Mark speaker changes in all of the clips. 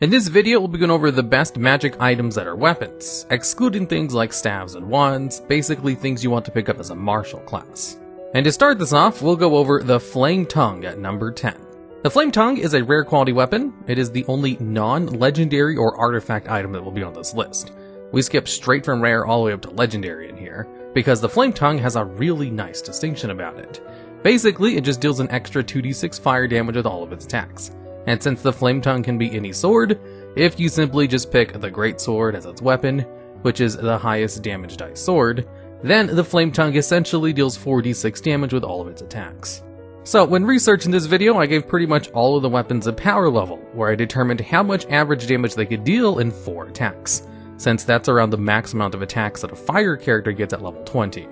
Speaker 1: In this video, we'll be going over the best magic items that are weapons, excluding things like staves and wands, basically things you want to pick up as a martial class. And to start this off, we'll go over the Flame Tongue at number 10. The Flame Tongue is a rare quality weapon. It is the only non-legendary or artifact item that will be on this list. We skip straight from rare all the way up to legendary in here, because the Flame Tongue has a really nice distinction about it. Basically, it just deals an extra 2d6 fire damage with all of its attacks. And since the Flame Tongue can be any sword, if you simply just pick the Great Sword as its weapon, which is the highest damage dice sword, then the Flame Tongue essentially deals 4d6 damage with all of its attacks. So when researching this video, I gave pretty much all of the weapons a power level, where I determined how much average damage they could deal in 4 attacks, since that's around the max amount of attacks that a fire character gets at level 20.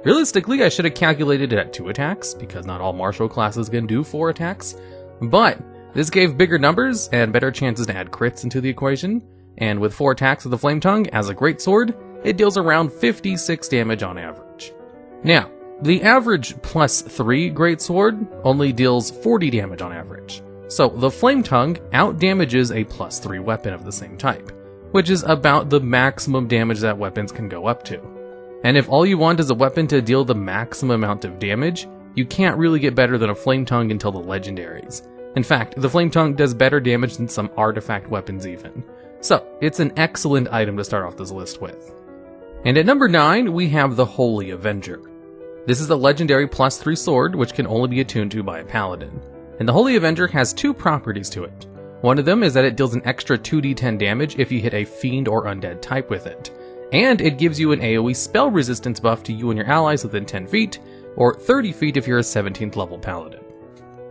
Speaker 1: Realistically, I should have calculated it at 2 attacks, because not all martial classes can do 4 attacks, but this gave bigger numbers and better chances to add crits into the equation, and with 4 attacks with the Flame Tongue as a great sword, it deals around 56 damage on average. Now, the average +3 great sword only deals 40 damage on average, so the Flame Tongue out-damages a +3 weapon of the same type, which is about the maximum damage that weapons can go up to. And if all you want is a weapon to deal the maximum amount of damage, you can't really get better than a Flame Tongue until the legendaries. In fact, the Flame Tongue does better damage than some artifact weapons even. So, it's an excellent item to start off this list with. And at number 9, we have the Holy Avenger. This is a legendary +3 sword, which can only be attuned to by a paladin. And the Holy Avenger has 2 properties to it. One of them is that it deals an extra 2d10 damage if you hit a fiend or undead type with it. And it gives you an AoE spell resistance buff to you and your allies within 10 feet, or 30 feet if you're a 17th level paladin.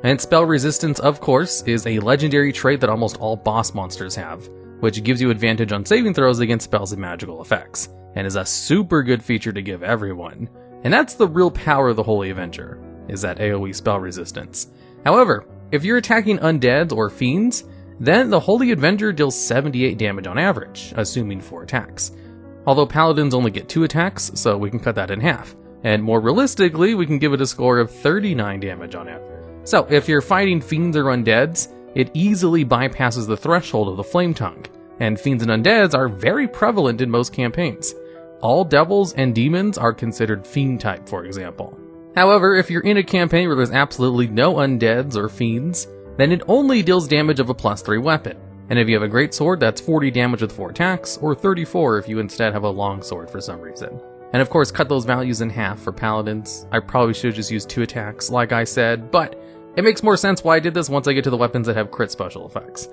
Speaker 1: And spell resistance, of course, is a legendary trait that almost all boss monsters have, which gives you advantage on saving throws against spells and magical effects, and is a super good feature to give everyone. And that's the real power of the Holy Avenger, is that AoE spell resistance. However, if you're attacking undeads or fiends, then the Holy Avenger deals 78 damage on average, assuming 4 attacks. Although paladins only get 2 attacks, so we can cut that in half. And more realistically, we can give it a score of 39 damage on average. So, if you're fighting fiends or undeads, it easily bypasses the threshold of the Flame Tongue, and fiends and undeads are very prevalent in most campaigns. All devils and demons are considered fiend type, for example. However, if you're in a campaign where there's absolutely no undeads or fiends, then it only deals damage of a +3 weapon, and if you have a great sword, that's 40 damage with 4 attacks, or 34 if you instead have a long sword for some reason. And of course, cut those values in half for paladins. I probably should have just used 2 attacks, like I said, but it makes more sense why I did this once I get to the weapons that have crit special effects.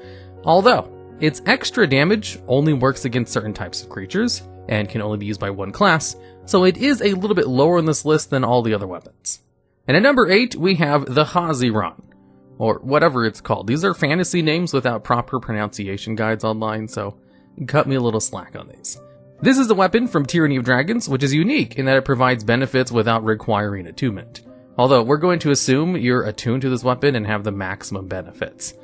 Speaker 1: Although, its extra damage only works against certain types of creatures, and can only be used by one class, so it is a little bit lower on this list than all the other weapons. And at number 8, we have the Hazirawn, or whatever it's called. These are fantasy names without proper pronunciation guides online, so cut me a little slack on these. This is a weapon from Tyranny of Dragons, which is unique in that it provides benefits without requiring attunement. Although, we're going to assume you're attuned to this weapon and have the maximum benefits.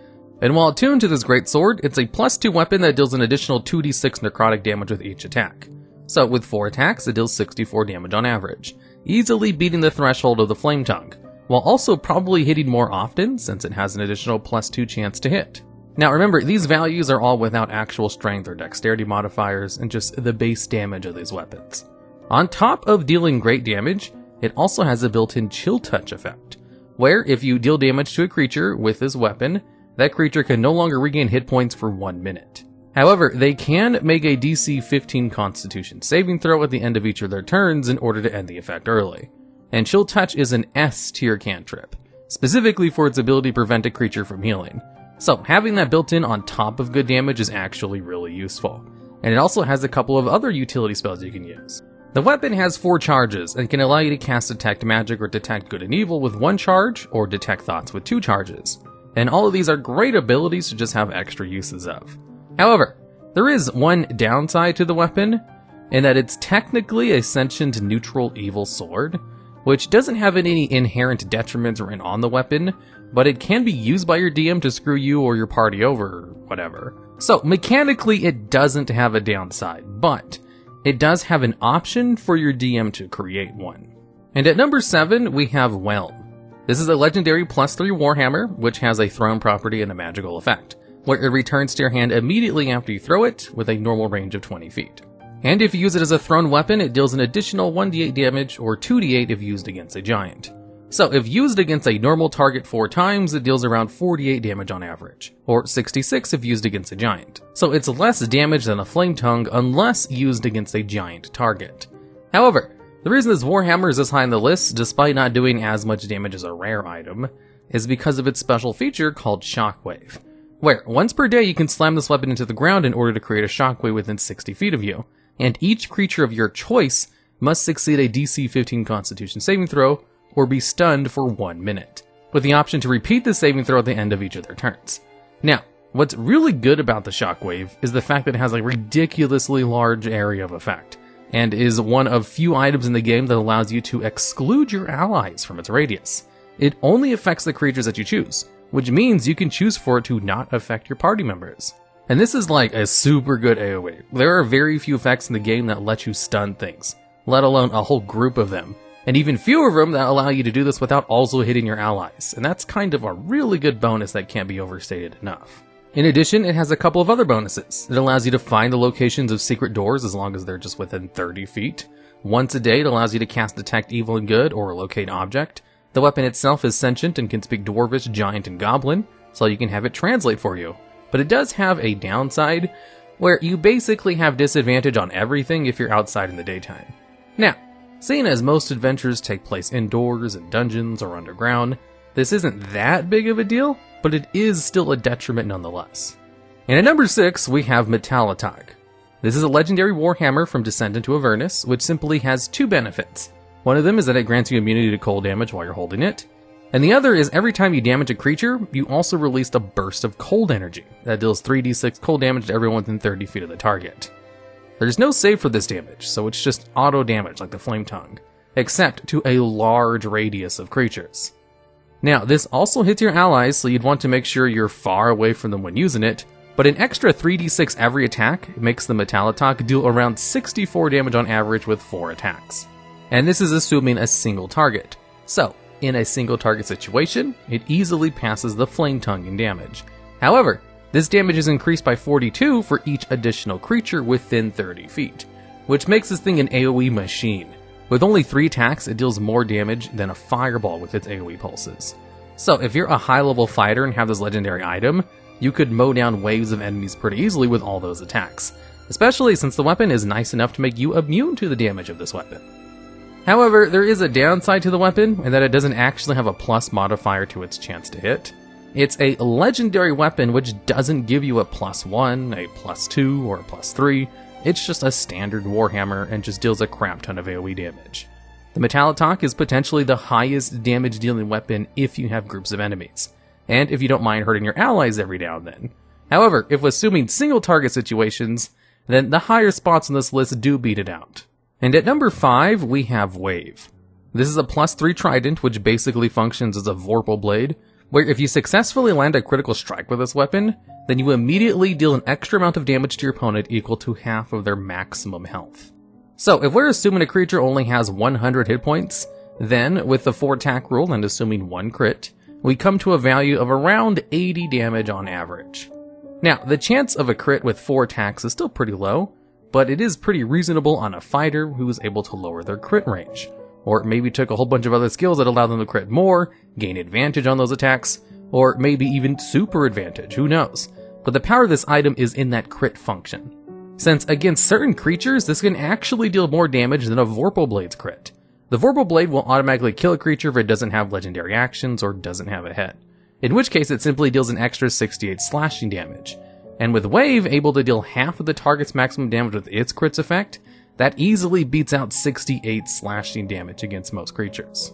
Speaker 1: And while attuned to this great sword, it's a +2 weapon that deals an additional 2d6 necrotic damage with each attack. So with 4 attacks, it deals 64 damage on average, easily beating the threshold of the Flame Tongue, while also probably hitting more often since it has an additional +2 chance to hit. Now remember, these values are all without actual strength or dexterity modifiers and just the base damage of these weapons. On top of dealing great damage, it also has a built-in chill touch effect, where if you deal damage to a creature with this weapon, that creature can no longer regain hit points for 1 minute. However, they can make a DC 15 Constitution saving throw at the end of each of their turns in order to end the effect early. And Chill Touch is an S tier cantrip, specifically for its ability to prevent a creature from healing. So having that built in on top of good damage is actually really useful. And it also has a couple of other utility spells you can use. The weapon has 4 charges and can allow you to cast Detect Magic or Detect Good and Evil with 1 charge, or Detect Thoughts with 2 charges. And all of these are great abilities to just have extra uses of. However, there is one downside to the weapon, in that it's technically a sentient neutral evil sword, which doesn't have any inherent detriments written on the weapon, but it can be used by your DM to screw you or your party over, or whatever. So mechanically it doesn't have a downside, but it does have an option for your DM to create one. And at number 7, we have Whelm. This is a legendary +3 Warhammer, which has a thrown property and a magical effect. where it returns to your hand immediately after you throw it, with a normal range of 20 feet. And if you use it as a thrown weapon, it deals an additional 1d8 damage, or 2d8 if used against a giant. So if used against a normal target 4 times, it deals around 48 damage on average, or 66 if used against a giant. So it's less damage than a flame tongue unless used against a giant target. However, the reason this Warhammer is this high on the list, despite not doing as much damage as a rare item, is because of its special feature called Shockwave, where once per day you can slam this weapon into the ground in order to create a shockwave within 60 feet of you, and each creature of your choice must succeed a DC 15 Constitution saving throw or be stunned for 1 minute, with the option to repeat the saving throw at the end of each of their turns. Now, what's really good about the Shockwave is the fact that it has a ridiculously large area of effect, and is one of few items in the game that allows you to exclude your allies from its radius. It only affects the creatures that you choose, which means you can choose for it to not affect your party members. And this is like a super good AoE. There are very few effects in the game that let you stun things, let alone a whole group of them, and even fewer of them that allow you to do this without also hitting your allies, and that's kind of a really good bonus that can't be overstated enough. In addition, it has a couple of other bonuses. It allows you to find the locations of secret doors as long as they're just within 30 feet. Once a day, it allows you to cast Detect Evil and Good or Locate Object. The weapon itself is sentient and can speak Dwarvish, Giant, and Goblin, so you can have it translate for you. But it does have a downside, where you basically have disadvantage on everything if you're outside in the daytime. Now, seeing as most adventures take place indoors, in dungeons, or underground, this isn't that big of a deal, but it is still a detriment nonetheless. And at number 6, we have Matalotok. This is a legendary warhammer from Descent into Avernus, which simply has 2 benefits. One of them is that it grants you immunity to cold damage while you're holding it, and the other is every time you damage a creature, you also release a burst of cold energy that deals 3d6 cold damage to everyone within 30 feet of the target. There's no save for this damage, so it's just auto damage like the Flame Tongue, except to a large radius of creatures. Now, this also hits your allies, so you'd want to make sure you're far away from them when using it, but an extra 3d6 every attack makes the Matalotok deal around 64 damage on average with 4 attacks. And this is assuming a single target. So, in a single target situation, it easily passes the Flame Tongue in damage. However, this damage is increased by 42 for each additional creature within 30 feet, which makes this thing an AoE machine. With only 3 attacks, it deals more damage than a fireball with its AoE pulses. So if you're a high-level fighter and have this legendary item, you could mow down waves of enemies pretty easily with all those attacks, especially since the weapon is nice enough to make you immune to the damage of this weapon. However, there is a downside to the weapon, in that it doesn't actually have a plus modifier to its chance to hit. It's a legendary weapon which doesn't give you a +1, a +2, or a +3, it's just a standard warhammer and just deals a crap ton of AoE damage. The Matalotok is potentially the highest damage dealing weapon if you have groups of enemies, and if you don't mind hurting your allies every now and then. However, if assuming single target situations, then the higher spots on this list do beat it out. And at number 5, we have Wave. This is a +3 trident which basically functions as a Vorpal blade, where if you successfully land a critical strike with this weapon, then you immediately deal an extra amount of damage to your opponent equal to half of their maximum health. So if we're assuming a creature only has 100 hit points, then with the 4 attack rule and assuming 1 crit, we come to a value of around 80 damage on average. Now, the chance of a crit with 4 attacks is still pretty low, but it is pretty reasonable on a fighter who is able to lower their crit range, or maybe took a whole bunch of other skills that allow them to crit more, gain advantage on those attacks, or maybe even super advantage, who knows. But the power of this item is in that crit function, since against certain creatures this can actually deal more damage than a Vorpal Blade's crit. The Vorpal Blade will automatically kill a creature if it doesn't have legendary actions or doesn't have a head, in which case it simply deals an extra 68 slashing damage. And with Wave able to deal half of the target's maximum damage with its crits effect, that easily beats out 68 slashing damage against most creatures.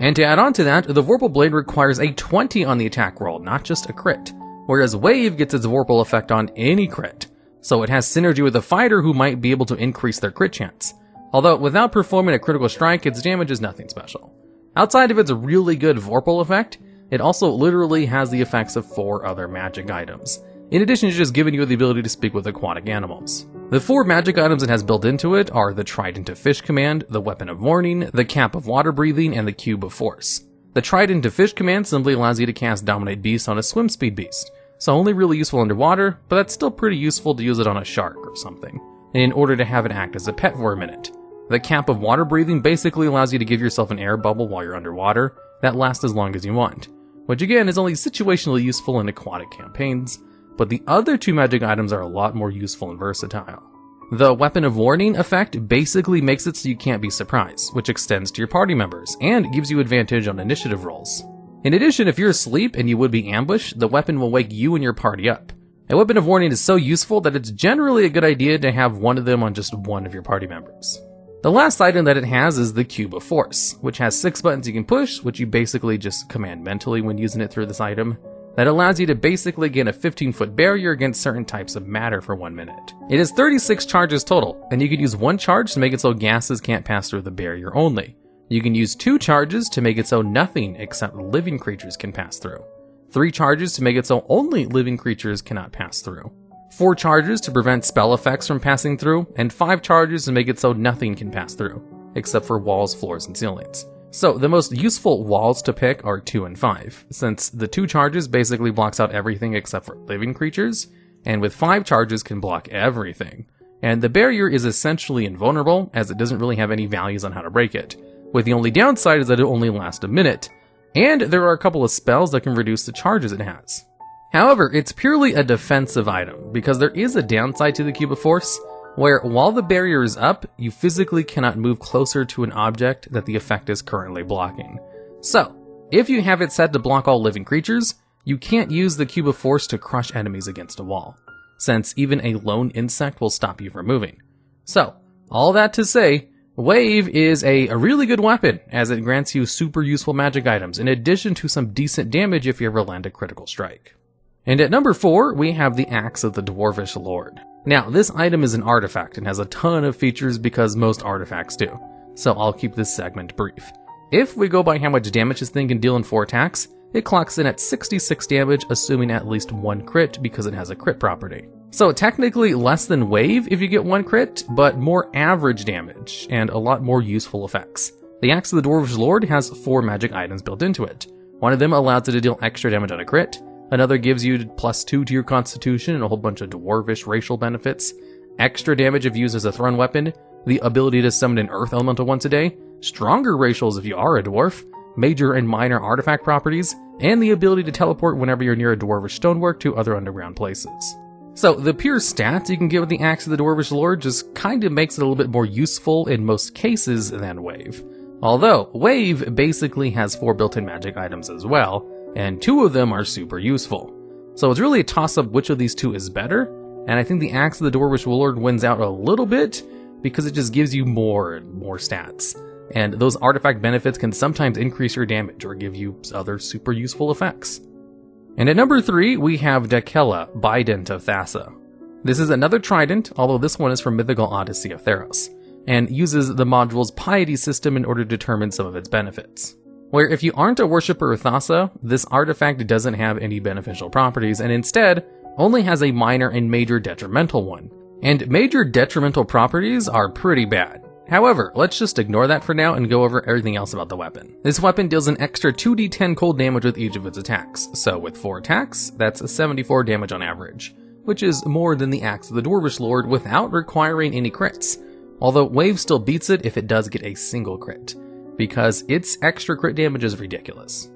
Speaker 1: And to add on to that, the Vorpal Blade requires a 20 on the attack roll, not just a crit, whereas Wave gets its Vorpal effect on any crit, so it has synergy with a fighter who might be able to increase their crit chance. Although without performing a critical strike, its damage is nothing special. Outside of its really good Vorpal effect, it also literally has the effects of 4 other magic items, in addition to just giving you the ability to speak with aquatic animals. The 4 magic items it has built into it are the Trident of Fish command, the Weapon of Warning, the Cap of Water Breathing, and the Cube of Force. The Trident of Fish command simply allows you to cast Dominate Beast on a swim speed beast, so only really useful underwater, but that's still pretty useful to use it on a shark or something, and in order to have it act as a pet for a minute. The cap of water breathing basically allows you to give yourself an air bubble while you're underwater that lasts as long as you want, which again is only situationally useful in aquatic campaigns, but the other two magic items are a lot more useful and versatile. The Weapon of Warning effect basically makes it so you can't be surprised, which extends to your party members, and gives you advantage on initiative rolls. In addition, if you're asleep and you would be ambushed, the weapon will wake you and your party up. A Weapon of Warning is so useful that it's generally a good idea to have one of them on just one of your party members. The last item that it has is the Cube of Force, which has 6 buttons you can push, which you basically just command mentally when using it through this item, that allows you to basically gain a 15-foot barrier against certain types of matter for 1 minute. It has 36 charges total, and you can use 1 charge to make it so gases can't pass through the barrier only. You can use 2 charges to make it so nothing except living creatures can pass through. 3 charges to make it so only living creatures cannot pass through. 4 charges to prevent spell effects from passing through, and 5 charges to make it so nothing can pass through, except for walls, floors, and ceilings. So the most useful walls to pick are 2 and 5, since the 2 charges basically blocks out everything except for living creatures, and with 5 charges can block everything. And the barrier is essentially invulnerable, as it doesn't really have any values on how to break it, with the only downside is that it only lasts a minute, and there are a couple of spells that can reduce the charges it has. However, it's purely a defensive item, because there is a downside to the Cube of Force, where while the barrier is up, you physically cannot move closer to an object that the effect is currently blocking. So, if you have it set to block all living creatures, you can't use the Cube of Force to crush enemies against a wall, since even a lone insect will stop you from moving. So, all that to say, Wave is a really good weapon, as it grants you super useful magic items, in addition to some decent damage if you ever land a critical strike. And at number 4, we have the Axe of the Dwarvish Lord. Now, this item is an artifact and has a ton of features because most artifacts do, so I'll keep this segment brief. If we go by how much damage this thing can deal in 4 attacks, it clocks in at 66 damage, assuming at least 1 crit because it has a crit property. So technically less than Wave if you get 1 crit, but more average damage, and a lot more useful effects. The Axe of the Dwarvish Lord has 4 magic items built into it. One of them allows it to deal extra damage on a crit, another gives you +2 to your constitution and a whole bunch of dwarvish racial benefits, extra damage if used as a thrown weapon, the ability to summon an earth elemental once a day, stronger racials if you are a dwarf, major and minor artifact properties, and the ability to teleport whenever you're near a dwarvish stonework to other underground places. So the pure stats you can get with the Axe of the Dwarvish Lord just kinda makes it a little bit more useful in most cases than Wave. Although, Wave basically has 4 built-in magic items as well, and 2 of them are super useful. So it's really a toss-up which of these 2 is better, and I think the Axe of the Dwarvish Lord wins out a little bit, because it just gives you more stats. And those artifact benefits can sometimes increase your damage or give you other super useful effects. And at number 3, we have Dekella, Bident of Thassa. This is another trident, although this one is from Mythical Odyssey of Theros, and uses the module's piety system in order to determine some of its benefits. Where if you aren't a worshipper of Thassa, this artifact doesn't have any beneficial properties, and instead only has a minor and major detrimental one. And major detrimental properties are pretty bad. However, let's just ignore that for now and go over everything else about the weapon. This weapon deals an extra 2d10 cold damage with each of its attacks, so with 4 attacks, that's 74 damage on average, which is more than the Axe of the Dwarvish Lord without requiring any crits, although Wave still beats it if it does get a single crit, because its extra crit damage is ridiculous.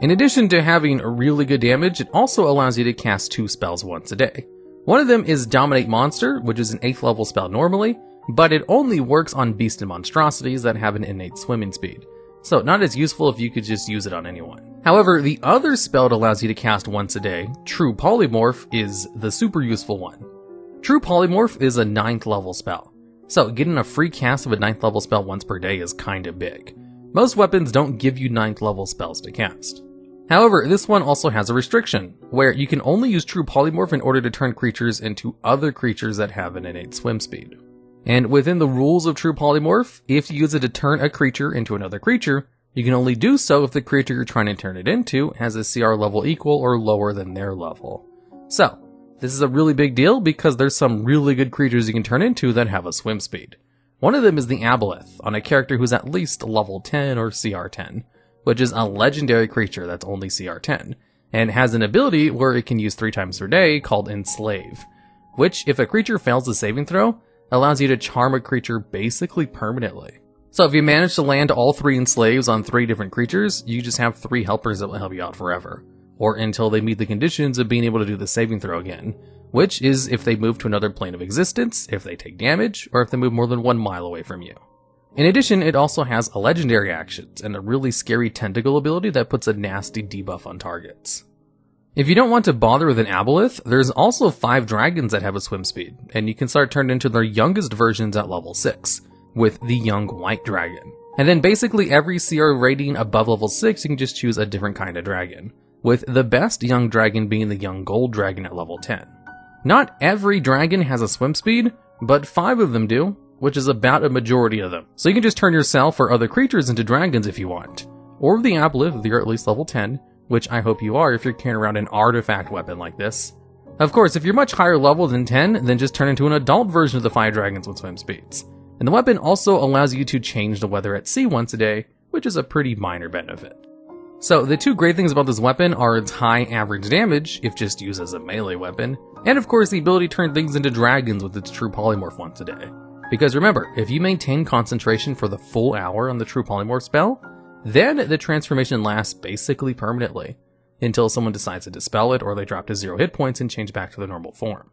Speaker 1: In addition to having really good damage, it also allows you to cast 2 spells once a day. One of them is Dominate Monster, which is an 8th level spell normally, but it only works on beast and monstrosities that have an innate swimming speed, so not as useful if you could just use it on anyone. However, the other spell it allows you to cast once a day, True Polymorph, is the super useful one. True Polymorph is a 9th level spell, so getting a free cast of a 9th level spell once per day is kinda big. Most weapons don't give you 9th level spells to cast. However, this one also has a restriction, where you can only use True Polymorph in order to turn creatures into other creatures that have an innate swim speed. And within the rules of True Polymorph, if you use it to turn a creature into another creature, you can only do so if the creature you're trying to turn it into has a CR level equal or lower than their level. So, this is a really big deal because there's some really good creatures you can turn into that have a swim speed. One of them is the Aboleth, on a character who's at least level 10 or CR 10, which is a legendary creature that's only CR 10. and has an ability where it can use 3 times per day called Enslave, which, if a creature fails the saving throw, allows you to charm a creature basically permanently. So if you manage to land all 3 Enslaves on 3 different creatures, you just have 3 helpers that will help you out forever, or until they meet the conditions of being able to do the saving throw again, which is if they move to another plane of existence, if they take damage, or if they move more than 1 mile away from you. In addition, it also has a legendary actions and a really scary tentacle ability that puts a nasty debuff on targets. If you don't want to bother with an aboleth, there's also 5 dragons that have a swim speed, and you can start turning into their youngest versions at level 6, with the young white dragon. And then basically every CR rating above level 6 you can just choose a different kind of dragon, with the best young dragon being the young gold dragon at level 10. Not every dragon has a swim speed, but 5 of them do, which is about a majority of them. So you can just turn yourself or other creatures into dragons if you want. Or the aboleth if you're at least level 10, which I hope you are if you're carrying around an artifact weapon like this. Of course, if you're much higher level than 10, then just turn into an adult version of the 5 dragons with swim speeds. And the weapon also allows you to change the weather at sea once a day, which is a pretty minor benefit. So the 2 great things about this weapon are its high average damage, if just used as a melee weapon, and of course the ability to turn things into dragons with its true polymorph once a day. Because remember, if you maintain concentration for the full hour on the true polymorph spell, then the transformation lasts basically permanently, until someone decides to dispel it or they drop to 0 hit points and change back to their normal form.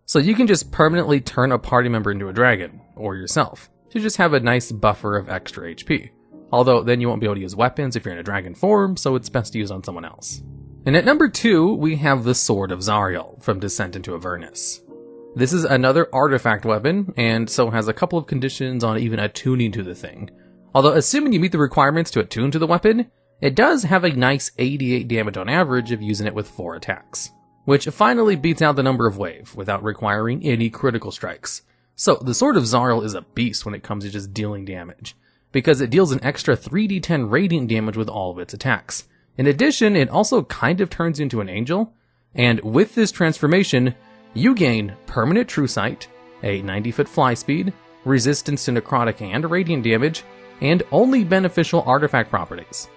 Speaker 1: So you can just permanently turn a party member into a dragon, or yourself, to just have a nice buffer of extra HP. Although then you won't be able to use weapons if you're in a dragon form, so it's best to use on someone else. And at number 2, we have the Sword of Zariel from Descent into Avernus. This is another artifact weapon, and so has a couple of conditions on even attuning to the thing. Although assuming you meet the requirements to attune to the weapon, it does have a nice 88 damage on average if using it with 4 attacks, which finally beats out the number of wave without requiring any critical strikes. So the Sword of Zariel is a beast when it comes to just dealing damage, because it deals an extra 3d10 radiant damage with all of its attacks. In addition, it also kind of turns into an angel, and with this transformation, you gain permanent true sight, a 90-foot fly speed, resistance to necrotic and radiant damage, and only beneficial artifact properties.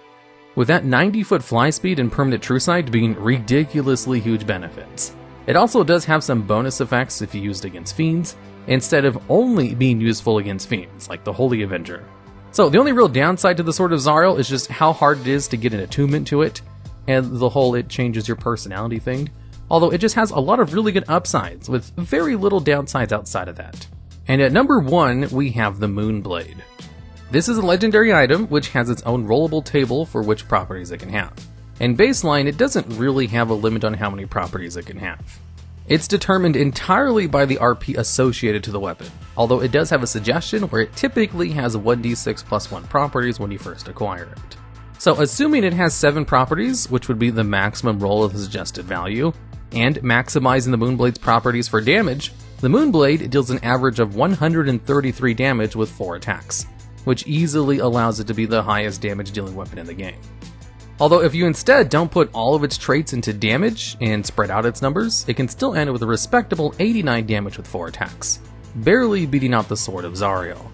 Speaker 1: With that 90-foot fly speed and permanent true sight being ridiculously huge benefits. It also does have some bonus effects if you used against fiends, instead of only being useful against fiends, like the Holy Avenger. So the only real downside to the Sword of Zariel is just how hard it is to get an attunement to it, and the whole it changes your personality thing. Although it just has a lot of really good upsides, with very little downsides outside of that. And at number 1, we have the Moonblade. This is a legendary item, which has its own rollable table for which properties it can have. And baseline, it doesn't really have a limit on how many properties it can have. It's determined entirely by the RP associated to the weapon, although it does have a suggestion where it typically has 1d6 plus 1 properties when you first acquire it. So assuming it has 7 properties, which would be the maximum roll of the suggested value, and maximizing the Moonblade's properties for damage, the Moonblade deals an average of 133 damage with 4 attacks, which easily allows it to be the highest damage dealing weapon in the game. Although if you instead don't put all of its traits into damage and spread out its numbers, it can still end with a respectable 89 damage with 4 attacks, barely beating out the Sword of Zariel.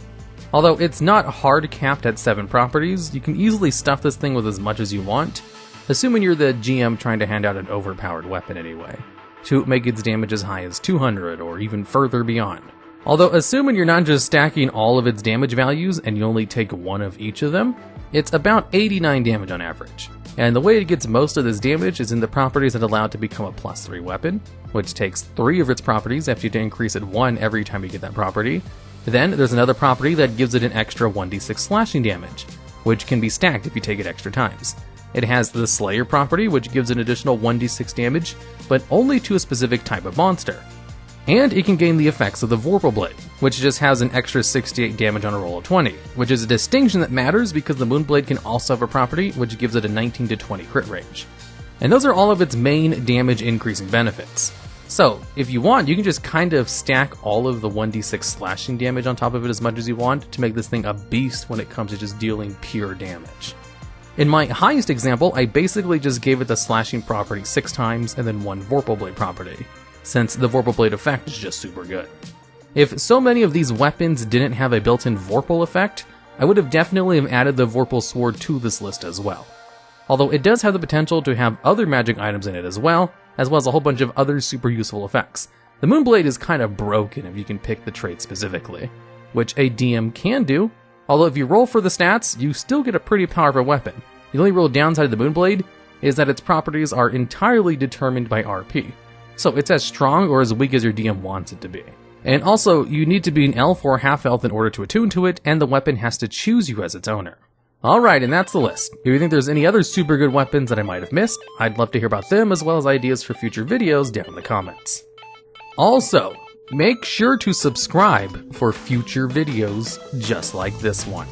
Speaker 1: Although it's not hard capped at 7 properties, you can easily stuff this thing with as much as you want, assuming you're the GM trying to hand out an overpowered weapon anyway, to make its damage as high as 200 or even further beyond. Although assuming you're not just stacking all of its damage values and you only take 1 of each of them, it's about 89 damage on average. And the way it gets most of this damage is in the properties that allow it to become a +3 weapon, which takes 3 of its properties after you increase it 1 every time you get that property. Then there's another property that gives it an extra 1d6 slashing damage, which can be stacked if you take it extra times. It has the Slayer property, which gives an additional 1d6 damage, but only to a specific type of monster. And it can gain the effects of the Moonblade, which just has an extra 68 damage on a roll of 20, which is a distinction that matters because the Moonblade can also have a property which gives it a 19 to 20 crit range. And those are all of its main damage increasing benefits. So, if you want, you can just kind of stack all of the 1d6 slashing damage on top of it as much as you want to make this thing a beast when it comes to just dealing pure damage. In my highest example, I basically just gave it the slashing property 6 times and then 1 Moonblade property, since the Moonblade effect is just super good. If so many of these weapons didn't have a built-in Vorpal effect, I would have definitely added the Vorpal Sword to this list as well. although it does have the potential to have other magic items in it as well as a whole bunch of other super useful effects. The Moonblade is kind of broken if you can pick the trait specifically, which a DM can do, although if you roll for the stats, you still get a pretty powerful weapon. The only real downside of the Moonblade is that its properties are entirely determined by RP, so it's as strong or as weak as your DM wants it to be. And also, you need to be an elf or half-elf in order to attune to it, and the weapon has to choose you as its owner. Alright, and that's the list. If you think there's any other super good weapons that I might have missed, I'd love to hear about them as well as ideas for future videos down in the comments. Also, make sure to subscribe for future videos just like this one.